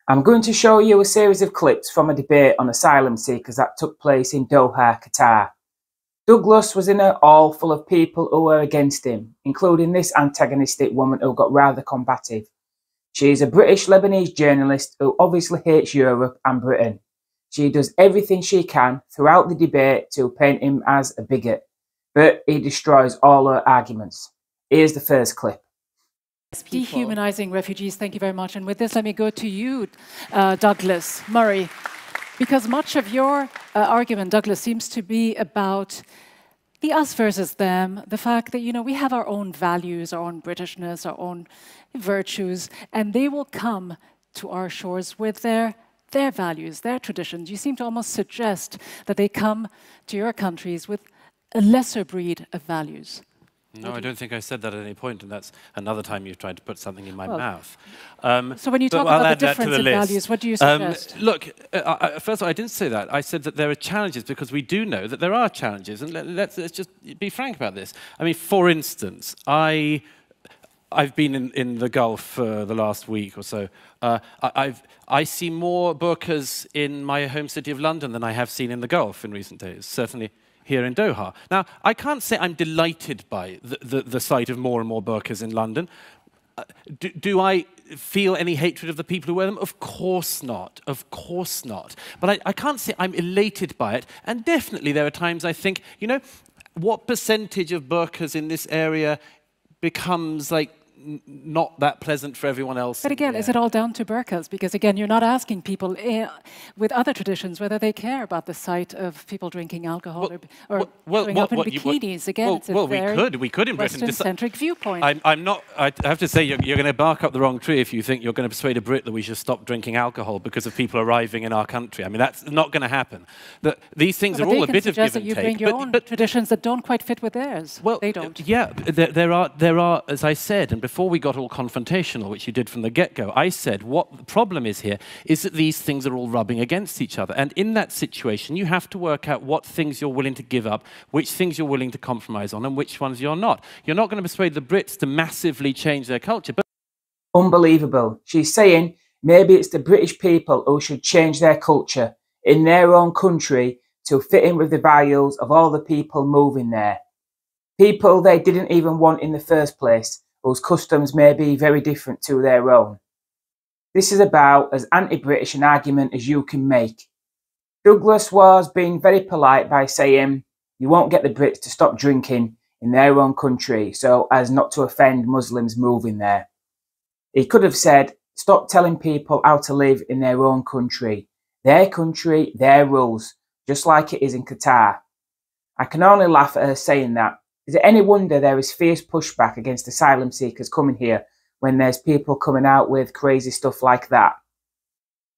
I'm going to show you a series of clips from a debate on asylum seekers that took place in Doha, Qatar. Douglas was in a hall full of people who were against him, including this antagonistic woman who got rather combative. She is a British Lebanese journalist who obviously hates Europe and Britain. She does everything she can throughout the debate to paint him as a bigot, but he destroys all her arguments. Here's the first clip. Dehumanizing refugees, thank you very much. And with this, let me go to you, Douglas Murray, because much of your argument, Douglas, seems to be about the us versus them, the fact that, we have our own values, our own Britishness, our own virtues, and they will come to our shores with their values, their traditions. You seem to almost suggest that they come to your countries with a lesser breed of values. No, I don't think I said that at any point, and that's another time you've tried to put something in my mouth. So when you talk about the difference in values, what do you suggest? Look, first of all, I didn't say that. I said that there are challenges because we do know that there are challenges, and let's just be frank about this. I mean, for instance, I've been in the Gulf for the last week or so. I see more burqas in my home city of London than I have seen in the Gulf in recent days, certainly here in Doha. Now, I can't say I'm delighted by the sight of more and more burqas in London. Do I feel any hatred of the people who wear them? Of course not. Of course not. But I can't say I'm elated by it. And definitely there are times I think, what percentage of burqas in this area becomes like not that pleasant for everyone else. But again, is it all down to burqas? Because again, you're not asking people with other traditions whether they care about the sight of people drinking alcohol or showing up in bikinis. Again, it's a very we could in Britain Western-centric viewpoint. I have to say, you're going to bark up the wrong tree if you think you're going to persuade a Brit that we should stop drinking alcohol because of people arriving in our country. I mean, that's not going to happen. These things are all a bit of give and take. But you bring your own traditions that don't quite fit with theirs. Well, they don't. Yeah, there are, as I said, and before we got all confrontational, which you did from the get-go, I said what the problem is here is that these things are all rubbing against each other. And in that situation, you have to work out what things you're willing to give up, which things you're willing to compromise on, and which ones you're not. You're not going to persuade the Brits to massively change their culture. But unbelievable. She's saying maybe it's the British people who should change their culture in their own country to fit in with the values of all the people moving there. People they didn't even want in the first place, whose customs may be very different to their own. This is about as anti-British an argument as you can make. Douglas was being very polite by saying you won't get the Brits to stop drinking in their own country so as not to offend Muslims moving there. He could have said, stop telling people how to live in their own country, their rules, just like it is in Qatar. I can only laugh at her saying that. Is it any wonder there is fierce pushback against asylum seekers coming here when there's people coming out with crazy stuff like that?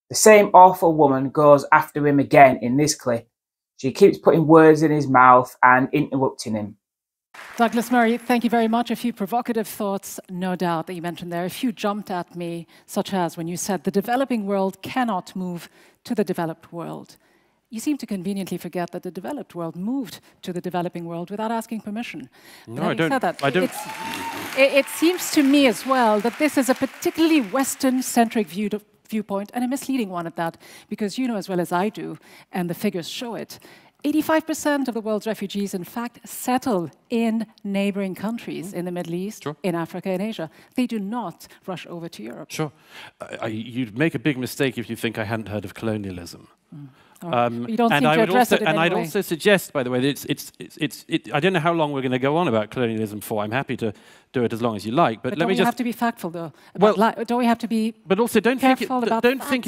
The same awful woman goes after him again in this clip. She keeps putting words in his mouth and interrupting him. Douglas Murray, thank you very much. A few provocative thoughts, no doubt, that you mentioned there. A few jumped at me, such as when you said the developing world cannot move to the developed world. You seem to conveniently forget that the developed world moved to the developing world without asking permission. No, I don't. It seems to me as well that this is a particularly Western-centric viewpoint, and a misleading one at that, because you know as well as I do, and the figures show it, 85% of the world's refugees, in fact, settle in neighboring countries in the Middle East, in Africa, in Asia. They do not rush over to Europe. Sure. You'd make a big mistake if you think I hadn't heard of colonialism. You don't seem to address it in any way. I'd also suggest, by the way, that I don't know how long we're going to go on about colonialism for. I'm happy to do it as long as you like. But let me just. Don't we have to be factful, though? Don't we have to be? But also, don't think, if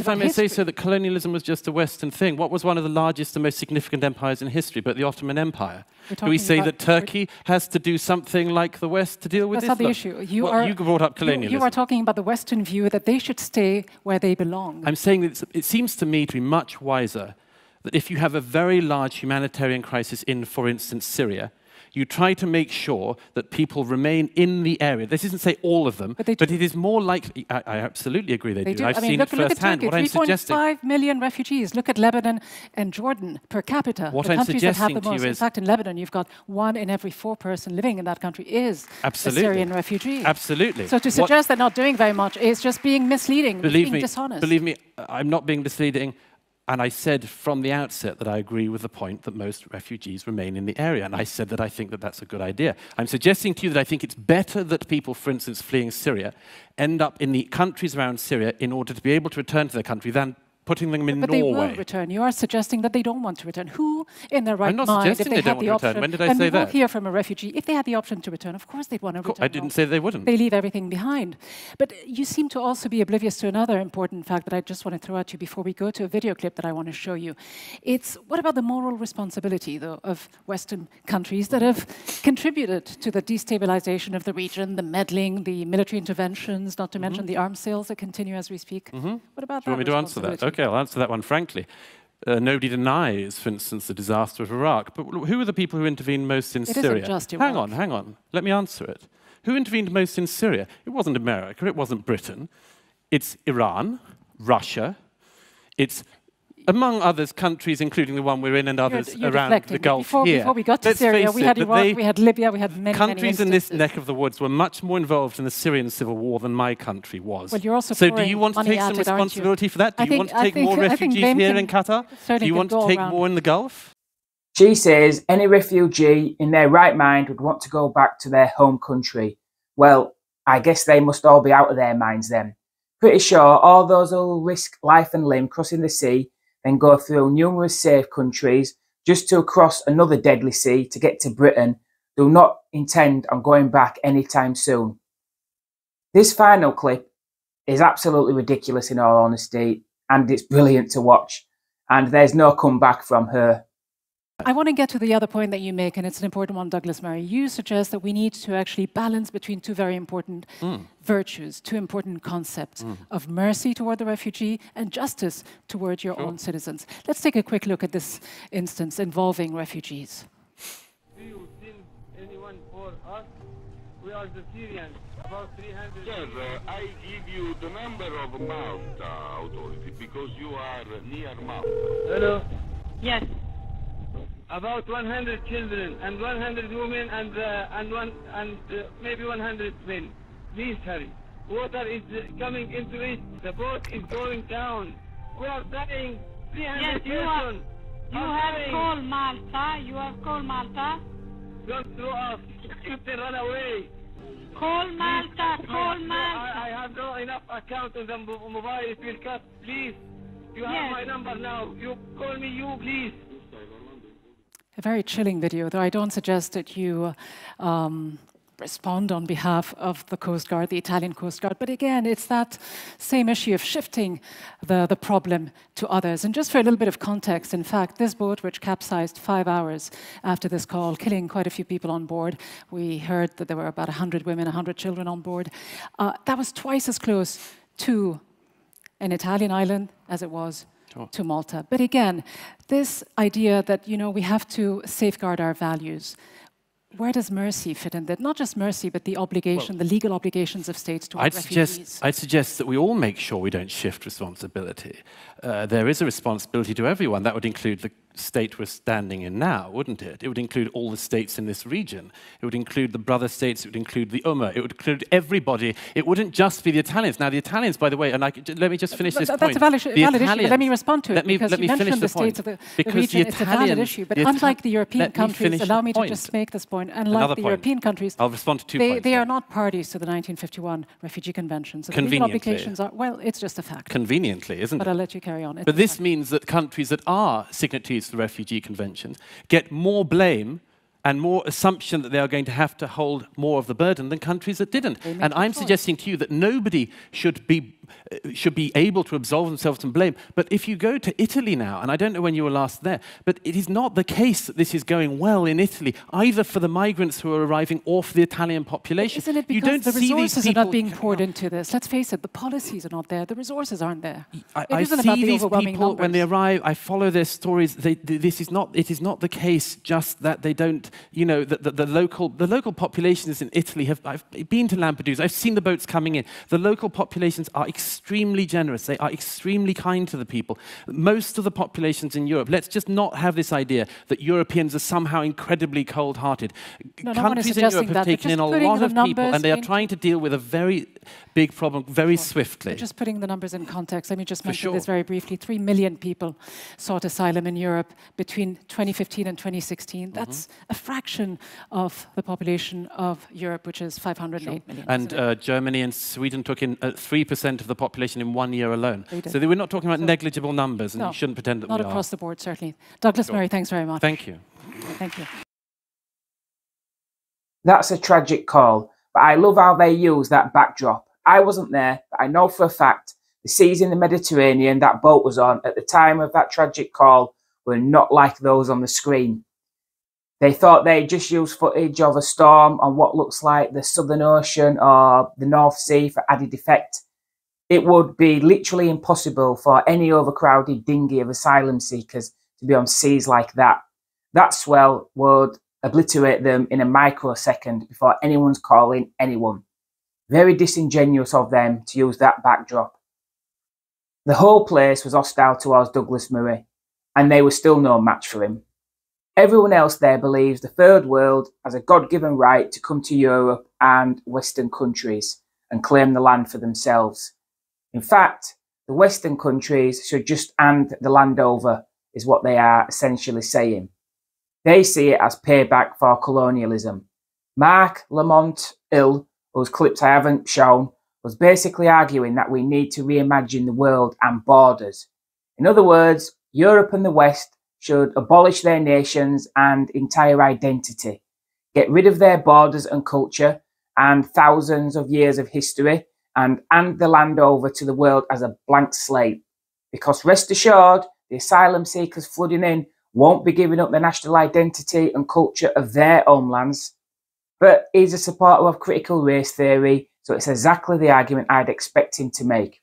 I may history. say so, that colonialism was just a Western thing. What was one of the largest and most significant empires in history, but the Ottoman Empire? Do we say that Turkey has to do something like the West to deal with this? That's not the issue. You brought up colonialism. You are talking about the Western view that they should stay where they belong. I'm saying that it seems to me to be much wiser that if you have a very large humanitarian crisis in, for instance, Syria, you try to make sure that people remain in the area. This isn't say all of them, but it is more likely. I absolutely agree they do. I've seen it firsthand. Look at Turkey, 3.5 million refugees. Look at Lebanon and Jordan per capita. What the I'm countries that have suggesting the most. to you in is, fact, in Lebanon, you've got 1 in every 4 person living in that country is a Syrian refugee. Absolutely. So to suggest they're not doing very much is just being misleading, being dishonest. Believe me, I'm not being misleading. And I said from the outset that I agree with the point that most refugees remain in the area. And I said that I think that that's a good idea. I'm suggesting to you that I think it's better that people, for instance, fleeing Syria, end up in the countries around Syria in order to be able to return to their country than putting them in Norway. But they will return. You are suggesting that they don't want to return. Who in their right mind, if they had the option, when did I say that? And we will hear from a refugee, if they had the option to return, of course they'd want to return. I didn't say they wouldn't. They leave everything behind. But you seem to also be oblivious to another important fact that I just want to throw at you before we go to a video clip that I want to show you. It's what about the moral responsibility, though, of Western countries that have contributed to the destabilization of the region, the meddling, the military interventions, not to mention the arms sales that continue as we speak? What about that? Do you want me to answer that? Okay, I'll answer that one frankly. Nobody denies, for instance, the disaster of Iraq. But who are the people who intervened most in Syria? Isn't just Iraq. Hang on. Let me answer it. Who intervened most in Syria? It wasn't America. It wasn't Britain. It's Iran, Russia. It's, among others, countries, including the one we're in and others around the Gulf here. Before we got to Syria, we had Iraq, we had Libya, we had many countries in this neck of the woods were much more involved in the Syrian civil war than my country was. Well, you're also so do you want to take some responsibility for that? Do you want to take more refugees here in Qatar? Do you want to take more in the Gulf? She says any refugee in their right mind would want to go back to their home country. Well, I guess they must all be out of their minds then. Pretty sure all those who'll risk life and limb crossing the sea then go through numerous safe countries just to cross another deadly sea to get to Britain, do not intend on going back anytime soon. This final clip is absolutely ridiculous in all honesty, and it's brilliant to watch, and there's no comeback from her. I want to get to the other point that you make, and it's an important one, Douglas Murray. You suggest that we need to actually balance between two very important virtues, two important concepts of mercy toward the refugee and justice toward your own citizens. Let's take a quick look at this instance involving refugees. Do you send anyone for us? We are the Syrians, about 300. Sir, I give you the number of Malta authority because you are near Malta. Hello? Yes. About 100 children and 100 women and maybe 100 men. Please hurry. Water is coming into it. The boat is going down. We are dying. 300 persons. You have called Malta. You have called Malta. Don't throw us. You can run away. Call Malta. Call Malta. I have no enough account on the mobile. It will cut. Please. You have my number now. You call me. You please. A very chilling video, though I don't suggest that you respond on behalf of the Coast Guard, the Italian Coast Guard. But again, it's that same issue of shifting the problem to others. And just for a little bit of context, in fact, this boat, which capsized 5 hours after this call, killing quite a few people on board, we heard that there were about 100 women, 100 children on board. That was twice as close to an Italian island as it was to Malta. But again, this idea that, you know, we have to safeguard our values, where does mercy fit in that? Not just mercy, but the obligation, the legal obligations of states towards refugees. I'd suggest that we all make sure we don't shift responsibility. There is a responsibility to everyone. That would include the state we're standing in now, wouldn't it? It would include all the states in this region. It would include the brother states. It would include the Ummah. It would include everybody. It wouldn't just be the Italians. Now, the Italians, by the way, and let me just finish this point. That's a valid issue, but let me respond to it. Because you mentioned the states of the region. It's a valid issue. But unlike the European countries, allow me to just make this point, unlike the European countries, I'll respond to 2 points. They are not parties to the 1951 Refugee Convention. So the legal obligations are, well, it's just a fact. Conveniently, isn't it? But I'll let you carry on. But this means that countries that are signatories to the Refugee Convention get more blame and more assumption that they are going to have to hold more of the burden than countries that didn't. And I'm suggesting to you that nobody should be should be able to absolve themselves from blame. But if you go to Italy now, and I don't know when you were last there, but it is not the case that this is going well in Italy, either for the migrants who are arriving or for the Italian population. Isn't it because you don't the see resources these are not people being poured into this? Let's face it, the policies are not there, the resources aren't there. I see these people when they arrive, I follow their stories. It is not the case just that they don't, you know, the local populations in Italy I've been to Lampedusa, I've seen the boats coming in. The local populations are extremely generous. They are extremely kind to the people. Most of the populations in Europe, let's just not have this idea that Europeans are somehow incredibly cold-hearted. No, Countries in Europe have taken in a lot of people, and they are trying to deal with a very big problem very swiftly. Just putting the numbers in context, let me just mention this very briefly. 3 million people sought asylum in Europe between 2015 and 2016. That's a fraction of the population of Europe, which is 508 million. And Germany and Sweden took in 3% of the population in 1 year alone. So we're not talking about negligible numbers, and you shouldn't pretend that we are. Not across the board, certainly. Douglas Murray, thanks very much. Thank you. Thank you. That's a tragic call, but I love how they use that backdrop. I wasn't there, but I know for a fact the seas in the Mediterranean that boat was on at the time of that tragic call were not like those on the screen. They thought they'd just use footage of a storm on what looks like the Southern Ocean or the North Sea for added effect. It would be literally impossible for any overcrowded dinghy of asylum seekers to be on seas like that. That swell would obliterate them in a microsecond before anyone's calling anyone. Very disingenuous of them to use that backdrop. The whole place was hostile towards Douglas Murray, and they were still no match for him. Everyone else there believes the third world has a God-given right to come to Europe and Western countries and claim the land for themselves. In fact, the Western countries should just hand the land over, is what they are essentially saying. They see it as payback for colonialism. Mark Lamont-Hill, whose clips I haven't shown, was basically arguing that we need to reimagine the world and borders. In other words, Europe and the West should abolish their nations and entire identity, get rid of their borders and culture and thousands of years of history, and hand the land over to the world as a blank slate. Because rest assured, the asylum seekers flooding in won't be giving up the national identity and culture of their homelands. But he's a supporter of critical race theory, so it's exactly the argument I'd expect him to make.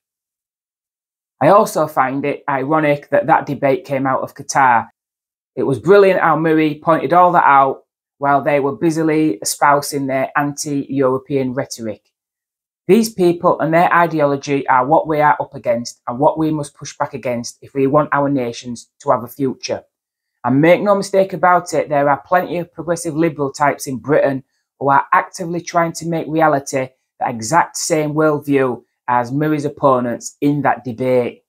I also find it ironic that that debate came out of Qatar. It was brilliant how Murray pointed all that out while they were busily espousing their anti-European rhetoric. These people and their ideology are what we are up against and what we must push back against if we want our nations to have a future. And make no mistake about it, there are plenty of progressive liberal types in Britain who are actively trying to make reality the exact same worldview as Murray's opponents in that debate.